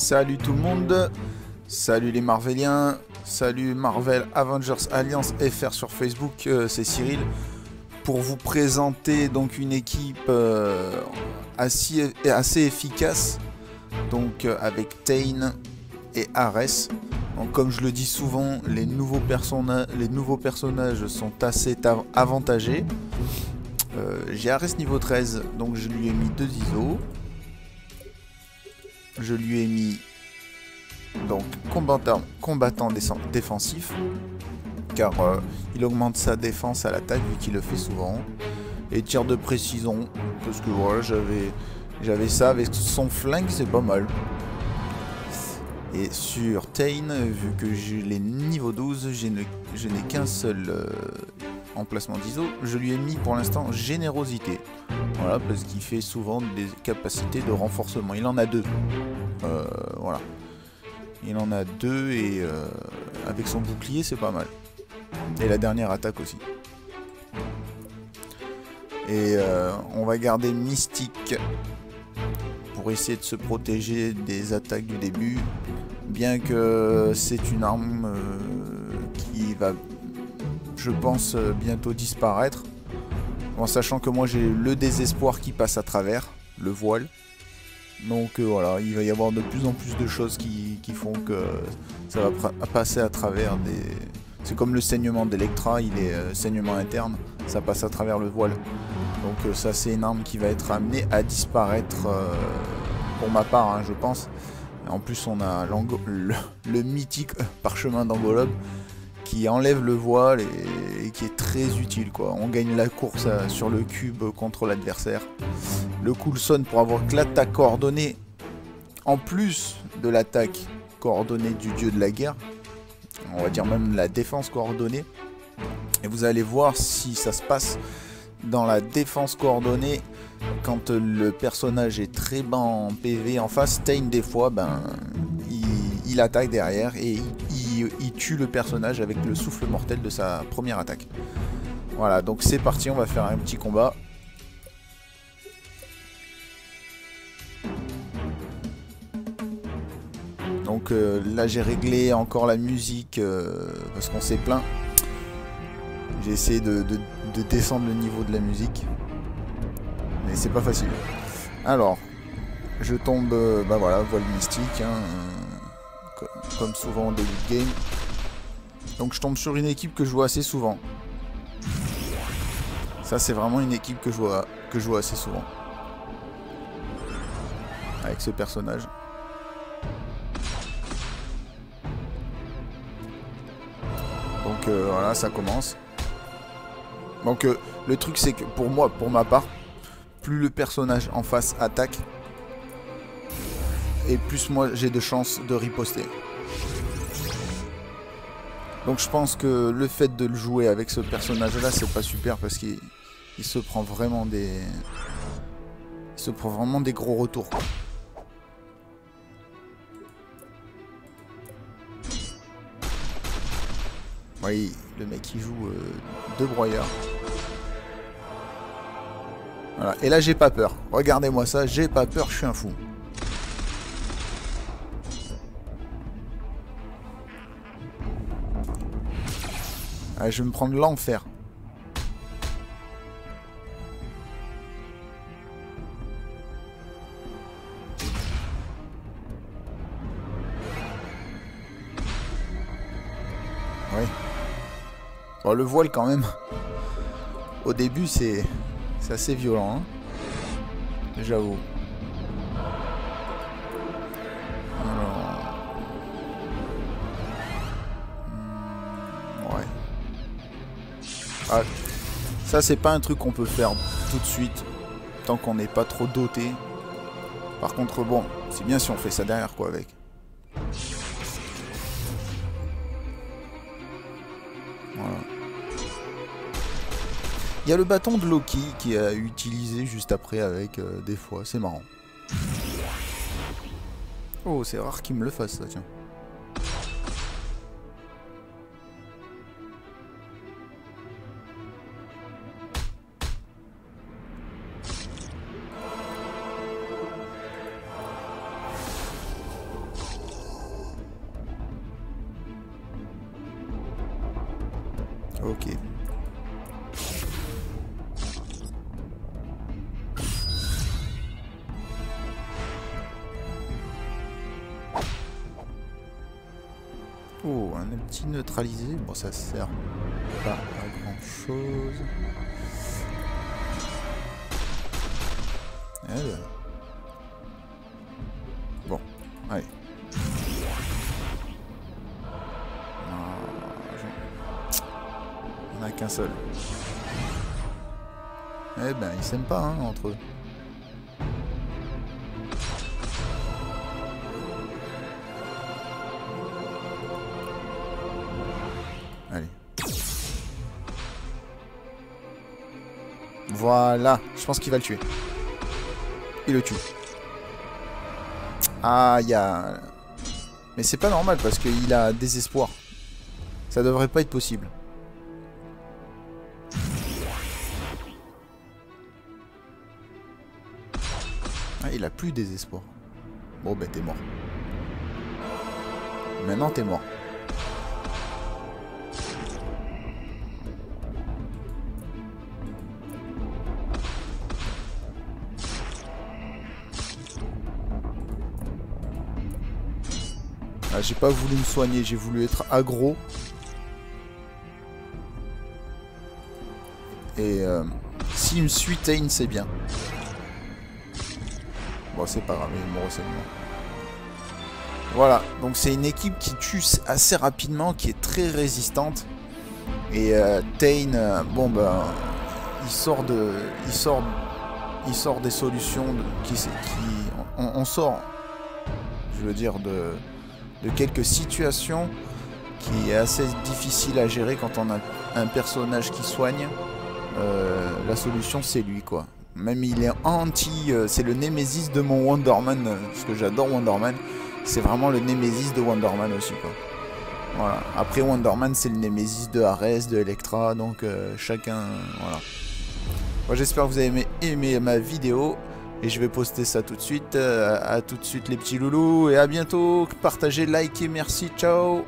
Salut tout le monde, salut les Marveliens, salut Marvel Avengers Alliance FR sur Facebook, c'est Cyril pour vous présenter donc une équipe assez efficace, donc avec Tain et Ares. Donc comme je le dis souvent, les nouveaux personnages sont assez avantagés. J'ai Ares niveau 13, donc je lui ai mis 2 ISO. Je lui ai mis donc combattant défensif, car il augmente sa défense à l'attaque vu qu'il le fait souvent. Et tir de précision, parce que voilà, j'avais ça avec son flingue, c'est pas mal. Et sur Tain, vu que j'ai les niveaux 12, je n'ai qu'un seul emplacement d'ISO, je lui ai mis pour l'instant générosité. Voilà, parce qu'il fait souvent des capacités de renforcement. Il en a 2. Voilà. Il en a 2 et avec son bouclier, c'est pas mal. Et la dernière attaque aussi. Et on va garder Mystique pour essayer de se protéger des attaques du début. Bien que c'est une arme qui va, je pense, bientôt disparaître. En sachant que moi j'ai le désespoir qui passe à travers, le voile. Donc voilà, il va y avoir de plus en plus de choses qui font que ça va passer à travers des... C'est comme le saignement d'Electra, il est saignement interne, ça passe à travers le voile. Donc ça c'est une arme qui va être amenée à disparaître pour ma part, hein, je pense. En plus on a le mythique parchemin d'Angolob qui enlève le voile et qui est très utile, quoi. On gagne la course sur le cube contre l'adversaire. Le coolson pour avoir que l'attaque coordonnée en plus de l'attaque coordonnée du dieu de la guerre. On va dire même la défense coordonnée. Et vous allez voir si ça se passe dans la défense coordonnée. Quand le personnage est très bas en PV en face, Tain des fois, il attaque derrière et il tue le personnage avec le souffle mortel de sa première attaque. Voilà, donc c'est parti, on va faire un petit combat. Donc là j'ai réglé encore la musique parce qu'on s'est plaint. J'ai essayé de descendre le niveau de la musique. Mais c'est pas facile. Alors, je tombe, bah voilà, voile mystique, hein, comme souvent au début de game. Donc je tombe sur une équipe que je vois assez souvent. Ça c'est vraiment une équipe que je vois assez souvent. Avec ce personnage. Donc voilà, ça commence. Donc le truc c'est que pour moi, pour ma part, plus le personnage en face attaque, et plus moi j'ai de chances de riposter. Donc je pense que le fait de le jouer avec ce personnage là, c'est pas super parce qu'il se prend vraiment des... Il se prend vraiment des gros retours, quoi. Oui, le mec il joue 2 broyeurs. Voilà, et là j'ai pas peur. Regardez-moi ça, j'ai pas peur, je suis un fou. Allez, je vais me prendre l'enfer. Oui. Bon, le voile quand même. Au début c'est assez violent, hein, j'avoue. Ouais. Ah, ça c'est pas un truc qu'on peut faire tout de suite tant qu'on n'est pas trop doté. Par contre bon, c'est bien si on fait ça derrière, quoi, avec. Voilà. Il y a le bâton de Loki qui a utilisé juste après avec des fois, c'est marrant. Oh, c'est rare qu'il me le fasse, ça, tiens. Ok. Oh, un petit neutralisé. Bon, ça sert pas à grand chose. Bon, allez. On n'a qu'un seul. Eh ben, ils s'aiment pas, hein, entre eux. Allez. Voilà, je pense qu'il va le tuer. Il le tue. Ah, il y a... Mais c'est pas normal parce qu'il a désespoir. Ça devrait pas être possible. Ah, il a plus désespoir. Bon, ben t'es mort. Maintenant t'es mort. Ah, j'ai pas voulu me soigner, j'ai voulu être aggro. Et s'il me suit Tain, c'est bien. Bon, c'est pas grave, il est mort seulement. Voilà, donc c'est une équipe qui tue assez rapidement, qui est très résistante. Et Tain, bon ben, il sort des solutions on sort, je veux dire, de quelques situations qui est assez difficile à gérer quand on a un personnage qui soigne. La solution c'est lui quoi. Même il est c'est le Némésis de mon Wonderman, parce que j'adore Wonderman. C'est vraiment le Némésis de Wonderman aussi quoi. Voilà. Après Wonderman c'est le Némésis de Ares, de Electra, donc chacun voilà. Moi j'espère que vous avez aimé ma vidéo. Et je vais poster ça tout de suite. À tout de suite les petits loulous. Et à bientôt. Partagez, likez, merci, ciao.